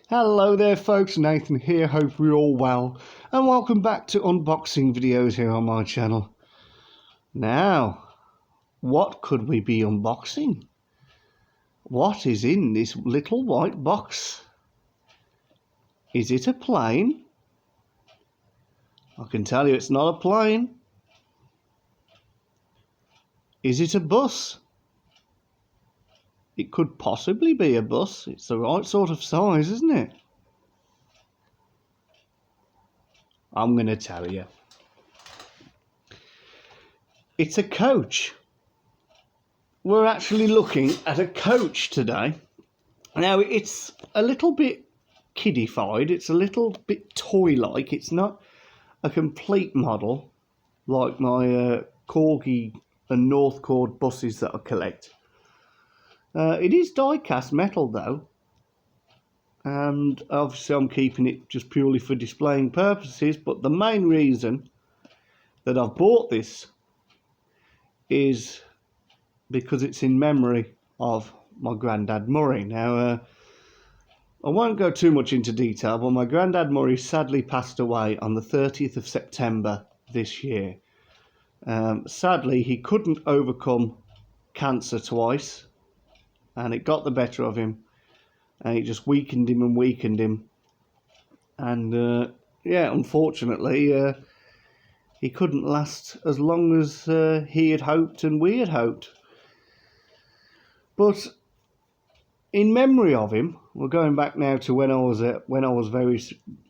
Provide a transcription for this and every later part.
Hello there folks, Nathan here, hope you're all well, and welcome back to unboxing videos here on my channel. Now, what could we be unboxing? What is in this little white box? Is it a plane? I can tell you it's not a plane. Is it a bus? It could possibly be a bus. It's the right sort of size, isn't it? I'm going to tell you. It's a coach. We're actually looking at a coach today. Now, it's a little bit kiddified. It's a little bit toy-like. It's not a complete model like my Corgi and North Cord buses that I collect. It is die-cast metal though, and obviously I'm keeping it just purely for displaying purposes, but the main reason that I've bought this is because it's in memory of my granddad Murray. Now, I won't go too much into detail, but my granddad Murray sadly passed away on the 30th of September this year. Sadly, he couldn't overcome cancer twice, and it got the better of him, and it just weakened him and weakened him. And yeah, unfortunately, he couldn't last as long as he had hoped and we had hoped. But in memory of him, we're going back now to when I was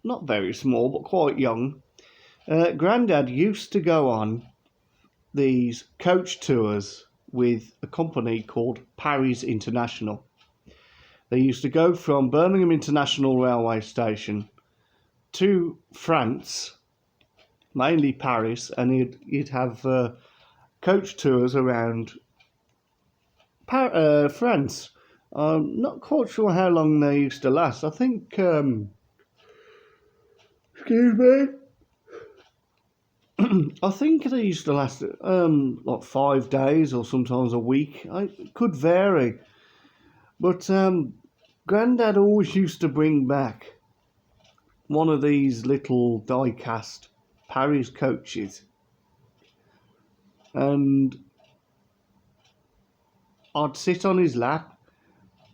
not very small, but quite young. Grandad used to go on these coach tours with a company called Parrys International. They used to go from Birmingham International Railway Station to France, mainly Paris, and he'd have coach tours around France. I'm not quite sure how long they used to last. I think, excuse me, I think they used to last like 5 days or sometimes a week. It could vary. But Grandad always used to bring back one of these little die-cast Parrys coaches. And I'd sit on his lap.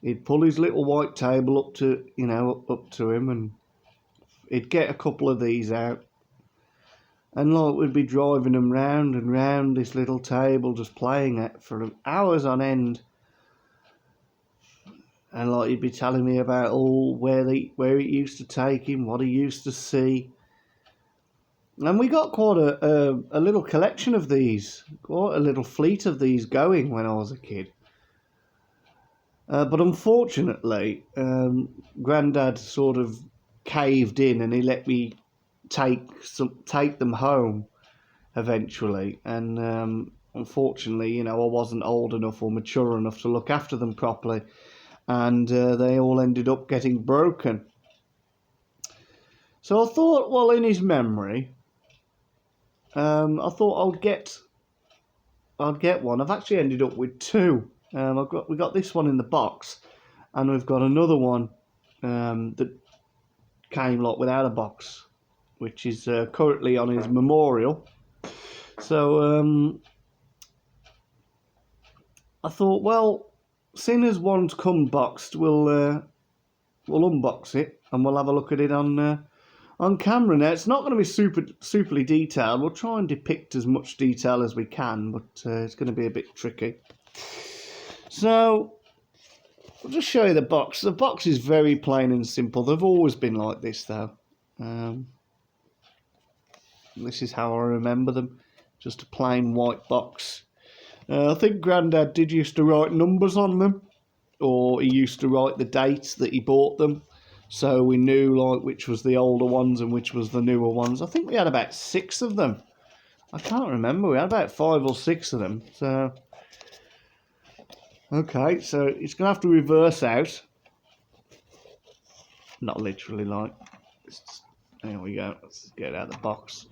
He'd pull his little white table up to him, and he'd get a couple of these out. And like we'd be driving them round and round this little table, just playing it for hours on end. And like he'd be telling me about all where it used to take him, what he used to see. And we got quite a little collection of these, quite a little fleet of these going when I was a kid. But unfortunately, Grandad sort of caved in and he let me take them home eventually, and unfortunately, I wasn't old enough or mature enough to look after them properly, and they all ended up getting broken. So I thought, well, in his memory, I thought I'd get one. I've actually ended up with two. We got this one in the box, and we've got another one that came like without a box, which is currently on his memorial. So I thought, well, seeing as one's come boxed, we'll unbox it and we'll have a look at it on camera. Now, it's not going to be superly detailed. We'll try and depict as much detail as we can, but it's going to be a bit tricky. So I'll just show you the box. The box is very plain and simple. They've always been like this, though. This is how I remember them, just a plain white box. I think Grandad did used to write numbers on them, or he used to write the dates that he bought them, so we knew like which was the older ones and which was the newer ones. I think we had about 6 of them. I can't remember, we had about 5 or 6 of them. So okay, so it's going to have to reverse out. Not literally, like. There we go, let's get it out of the box.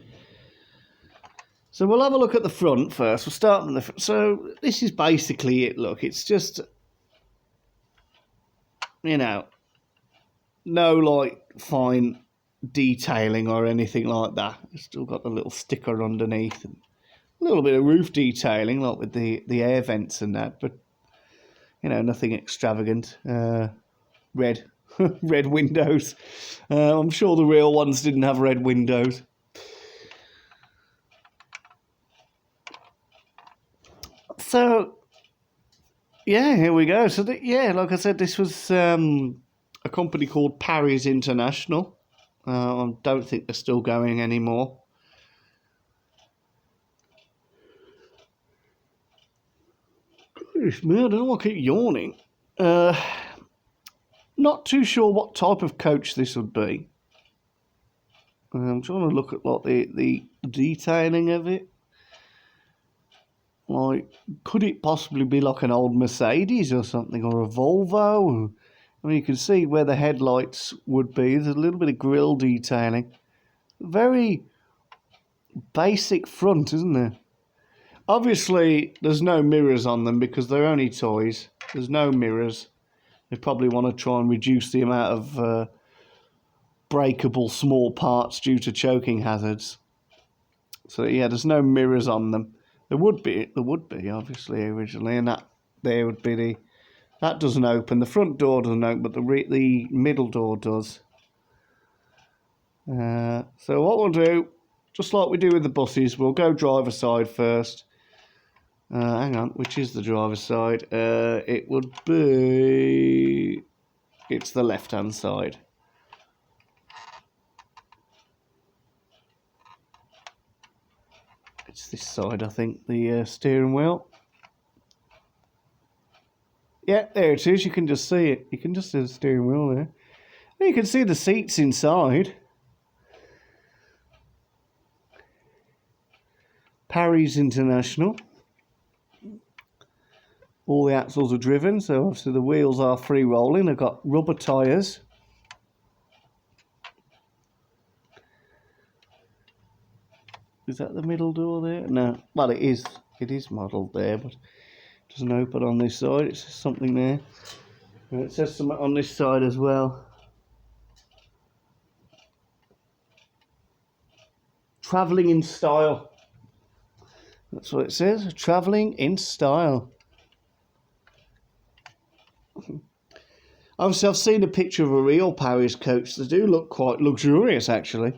So we'll have a look at the front first. We'll start from the front. So this is basically it, look. It's just, no like fine detailing or anything like that. It's still got the little sticker underneath and a little bit of roof detailing, like with the air vents and that, but nothing extravagant. Red red windows. I'm sure the real ones didn't have red windows. So yeah, here we go. So like I said, this was a company called Parrys International. I don't think they're still going anymore. Goodness me, I don't know why I keep yawning. Not too sure what type of coach this would be. I'm trying to look at like the detailing of it. Like, could it possibly be like an old Mercedes or something, or a Volvo? I mean, you can see where the headlights would be. There's a little bit of grille detailing. Very basic front, isn't there? Obviously, there's no mirrors on them because they're only toys. There's no mirrors. They probably want to try and reduce the amount of breakable small parts due to choking hazards. So yeah, there's no mirrors on them. There would be, obviously, originally, and that there would be that doesn't open. The front door doesn't open, but the middle door does. So what we'll do, just like we do with the buses, we'll go driver side first. Hang on, which is the driver's side? It would be... It's the left-hand side. It's this side, I think, the steering wheel. Yeah, there it is. You can just see it. You can just see the steering wheel there. You can see the seats inside. Parrys International. All the axles are driven, so obviously the wheels are free rolling. They've got rubber tyres. Is that the middle door there? No. Well, it is. It is modelled there, but it doesn't open on this side. It says something there. And it says something on this side as well. Travelling in style. That's what it says. Travelling in style. Obviously, I've seen a picture of a real Parrys coach. They do look quite luxurious, actually.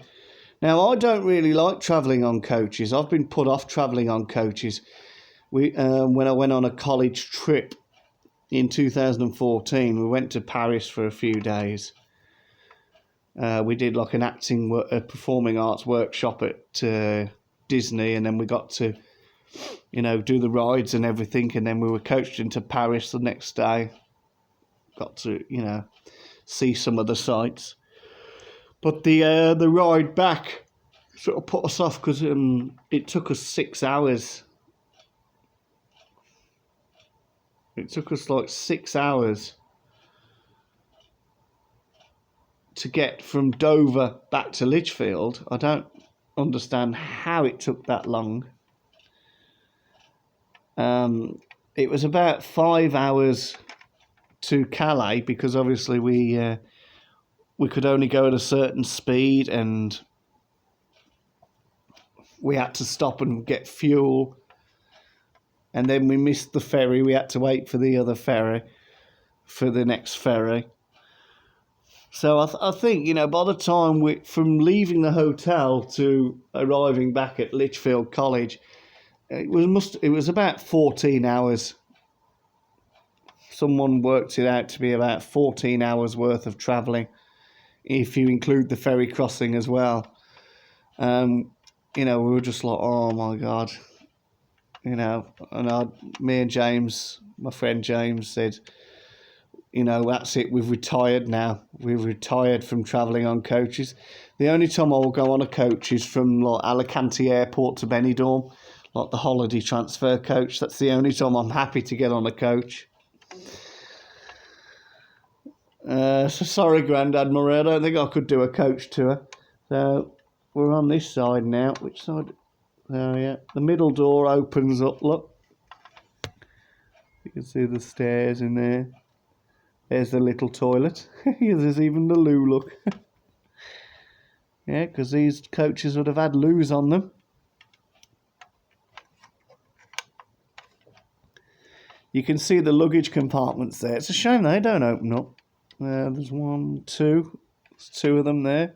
Now, I don't really like travelling on coaches. I've been put off travelling on coaches. When I went on a college trip in 2014, we went to Paris for a few days. We did like an a performing arts workshop at Disney, and then we got to, do the rides and everything, and then we were coached into Paris the next day. Got to, see some of the sights. But the ride back sort of put us off because it took us 6 hours. It took us like 6 hours to get from Dover back to Lichfield. I don't understand how it took that long. It was about 5 hours to Calais because obviously we could only go at a certain speed and we had to stop and get fuel. And then we missed the ferry. We had to wait for the other ferry, for the next ferry. So I think, by the time from leaving the hotel to arriving back at Lichfield College, it was about 14 hours. Someone worked it out to be about 14 hours worth of travelling, if you include the ferry crossing as well. We were just like, oh my God. Me and James, my friend James, said, that's it, we've retired now. We've retired from travelling on coaches. The only time I will go on a coach is from like Alicante Airport to Benidorm, like the holiday transfer coach. That's the only time I'm happy to get on a coach. So sorry, Grandad Murray, I don't think I could do a coach tour. So we're on this side now. Which side? Oh yeah, the middle door opens up, look. You can see the stairs in there. There's the little toilet. There's even the loo, look. Yeah, because these coaches would have had loos on them. You can see the luggage compartments there. It's a shame they don't open up. There's 1, 2. There's 2 of them there.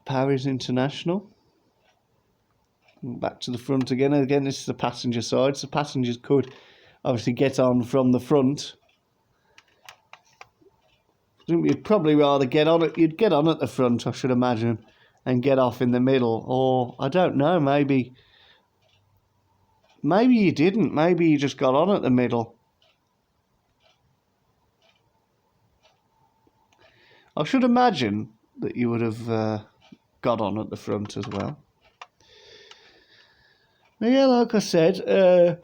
Parrys International. Back to the front again. Again, this is the passenger side, so passengers could obviously get on from the front. You'd probably rather get on it. You'd get on at the front, I should imagine, and get off in the middle. Or I don't know. Maybe you didn't. Maybe you just got on at the middle. I should imagine that you would have got on at the front as well. Yeah, like I said,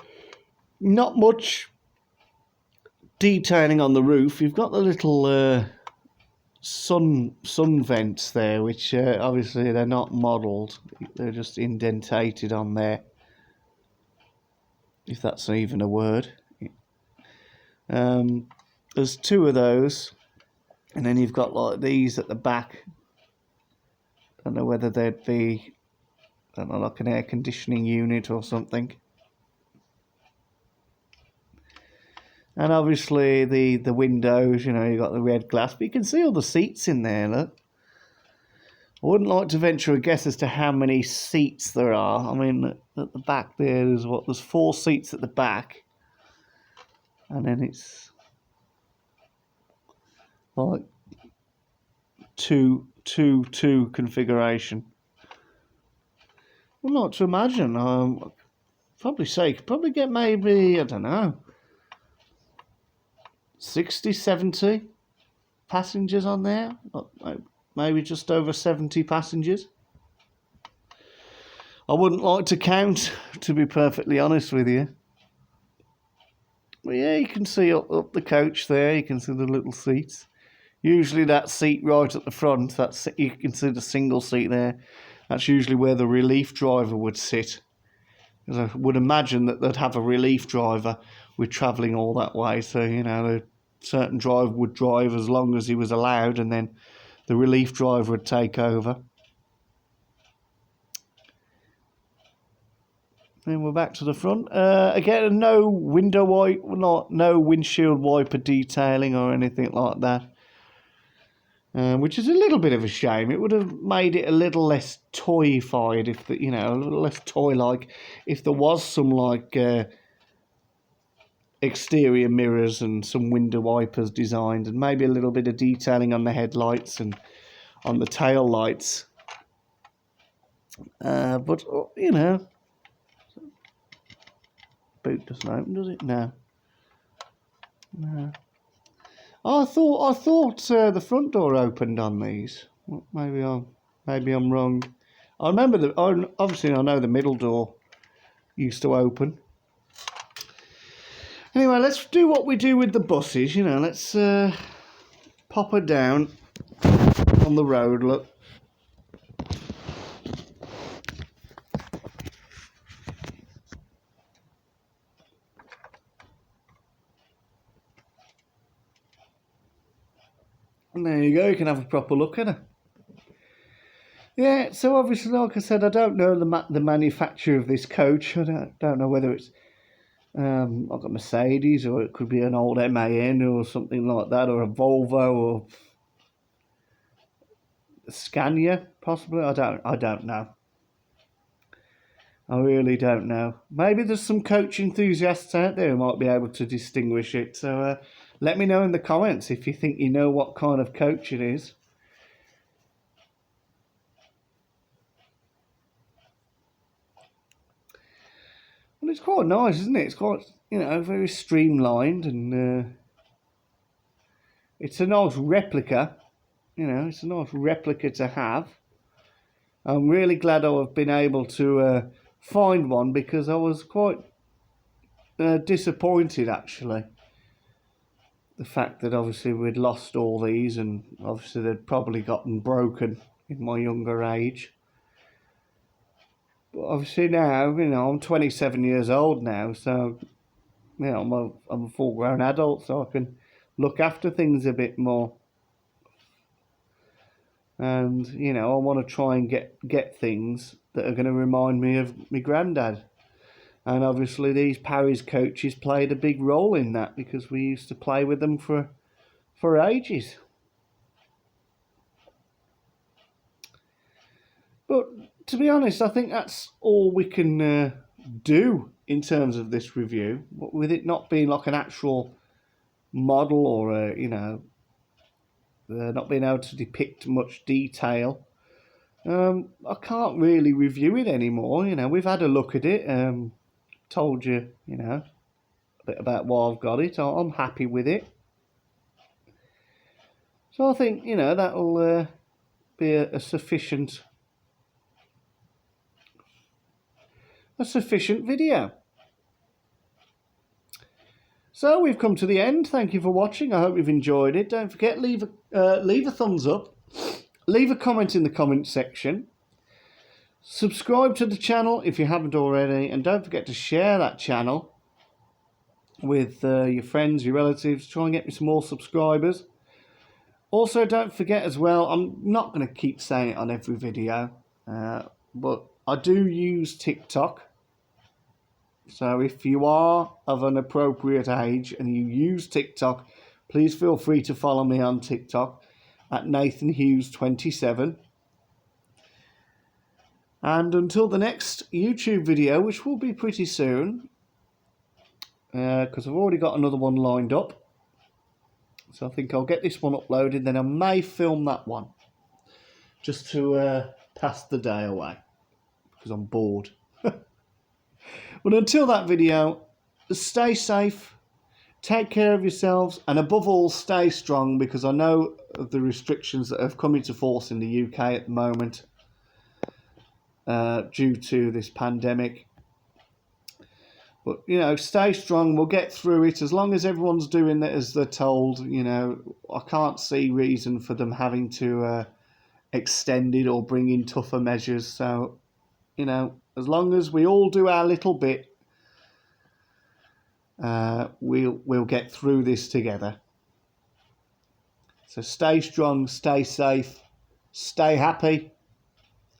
not much detailing on the roof. You've got the little sun vents there, which obviously they're not modelled. They're just indentated on there, if that's even a word. There's 2 of those, and then you've got like these at the back. Don't know whether they'd be, I don't know, like an air conditioning unit or something. And obviously the windows, you know, you've got the red glass, but you can see all the seats in there, look. I wouldn't like to venture a guess as to how many seats there are. I mean, at the back there's 4 seats at the back. And then it's like 2 configuration. Well, not to imagine. Probably get maybe, I don't know, 60, 70 passengers on there. Maybe just over 70 passengers. I wouldn't like to count, to be perfectly honest with you. But yeah, you can see up the coach there. You can see the little seats. Usually that seat right at the front, you can see the single seat there. That's usually where the relief driver would sit. Because I would imagine that they'd have a relief driver with travelling all that way. So, you know, a certain driver would drive as long as he was allowed, and then the relief driver would take over. Then we're back to the front. Again, no no windshield wiper detailing or anything like that. Which is a little bit of a shame. It would have made it a little less toy-fied, a little less toy-like, if there was some exterior mirrors and some window wipers designed, and maybe a little bit of detailing on the headlights and on the tail lights. But you know, boot doesn't open, does it? No. Oh, I thought the front door opened on these. Maybe I'm wrong. I remember obviously I know the middle door used to open. Anyway, let's do what we do with the buses. You know, let's pop her down on the road. Look. And there you go, you can have a proper look at her. Yeah, so obviously, like I said, I don't know the manufacturer of this coach. I don't know whether it's like a Mercedes, or it could be an old MAN or something like that, or a Volvo or a Scania, possibly. I don't know. I really don't know. Maybe there's some coach enthusiasts out there who might be able to distinguish it. So let me know in the comments if you think you know what kind of coach it is. Well, it's quite nice, isn't it? It's quite, very streamlined, and it's a nice replica. It's a nice replica to have. I'm really glad I've been able to find one, because I was quite disappointed, actually. The fact that obviously we'd lost all these, and obviously they'd probably gotten broken in my younger age. But obviously now, I'm 27 years old now, so I'm a full-grown adult, so I can look after things a bit more. And I want to try and get things that are going to remind me of my granddad. And obviously these Parrys coaches played a big role in that, because we used to play with them for ages. But to be honest, I think that's all we can do in terms of this review, with it not being like an actual model, or not being able to depict much detail. I can't really review it anymore. We've had a look at it, told you, a bit about why I've got it. I'm happy with it. So I think, that'll be a sufficient video. So we've come to the end. Thank you for watching. I hope you've enjoyed it. Don't forget, leave a thumbs up, leave a comment in the comment section, subscribe to the channel if you haven't already, and don't forget to share that channel with your friends, your relatives. Try and get me some more subscribers. Also, don't forget as well, I'm not going to keep saying it on every video, but I do use TikTok. So if you are of an appropriate age and you use TikTok, please feel free to follow me on TikTok at NathanHughes27. And until the next YouTube video, which will be pretty soon, because I've already got another one lined up. So I think I'll get this one uploaded, then I may film that one, just to pass the day away, because I'm bored. But until that video, stay safe, take care of yourselves, and above all, stay strong, because I know of the restrictions that have come into force in the UK at the moment due to this pandemic. But, stay strong. We'll get through it. As long as everyone's doing it as they're told, I can't see reason for them having to extend it or bring in tougher measures. So, as long as we all do our little bit, we'll get through this together. So stay strong, stay safe, stay happy,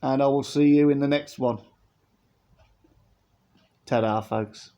and I will see you in the next one. Ta-da, folks.